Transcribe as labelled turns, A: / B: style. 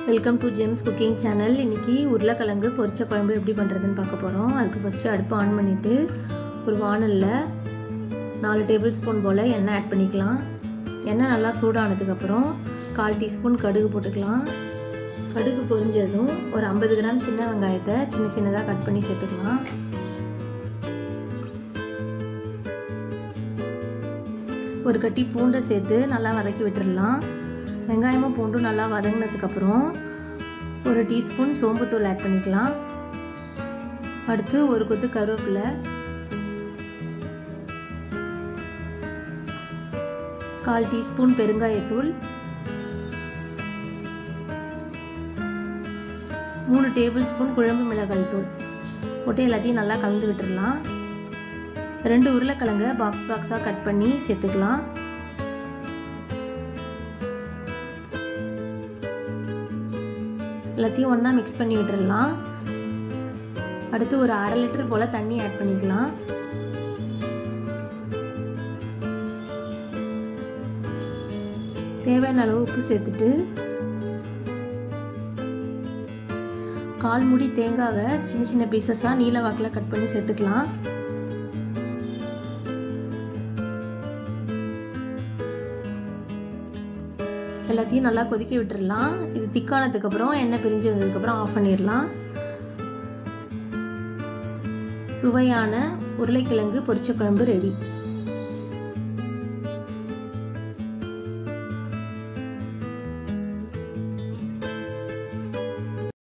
A: Welcome to gems cooking channel. இன்றைக்கி உருளைக்கிழங்கு பொரிச்ச குழம்பு எப்படி பண்ணுறதுன்னு பார்க்க போகிறோம். அதுக்கு ஃபஸ்ட்டு அடுப்பு ஆன் பண்ணிவிட்டு ஒரு வானலில் 4 டேபிள் ஸ்பூன் போல் எண்ணெய் ஆட் பண்ணிக்கலாம். எண்ணெய் நல்லா சூடானதுக்கப்புறம் 1/4 டீஸ்பூன் கடுகு போட்டுக்கலாம். கடுகு பொரிஞ்சதும் ஒரு 50 கிராம் சின்ன வெங்காயத்தை சின்னதாக கட் பண்ணி சேர்த்துக்கலாம். ஒரு கட்டி பூண்டை சேர்த்து நல்லா வதக்கி விட்டுடலாம். வெங்காயமும் பூண்டும் நல்லா வதங்கினதுக்கப்புறம் ஒரு டீஸ்பூன் சோம்புத்தூள் ஆட் பண்ணிக்கலாம். அடுத்து ஒரு கொத்து கருவேப்பிலை, 1/4 டீஸ்பூன் பெருங்காயத்தூள், 3 டேபிள் ஸ்பூன் குழம்பு மிளகாய் தூள் போட்டு எல்லாத்தையும் நல்லா கலந்து விட்டுடலாம். 2 உருளைக்கிழங்கை பாக்ஸாக கட் பண்ணி சேர்த்துக்கலாம். எல்லாத்தையும் ஒன்றா மிக்ஸ் பண்ணி விட்டுடலாம். அடுத்து ஒரு 1/2 லிட்டர் போல் தண்ணி ஆட் பண்ணிக்கலாம். தேவையான அளவு உப்பு சேர்த்துட்டு 1/4 மூடி தேங்காவை சின்ன பீசஸாக நீல வாக்கில் கட் பண்ணி சேர்த்துக்கலாம். எல்லாத்தையும் நல்லா கொதிக்க விட்டுடலாம். இது திக்கானதுக்கப்புறம் எண்ணெய் பிரிஞ்சு வந்ததுக்கப்புறம் ஆஃப் பண்ணிடலாம். சுவையான உருளைக்கிழங்கு பொரிச்ச குழம்பு ரெடி.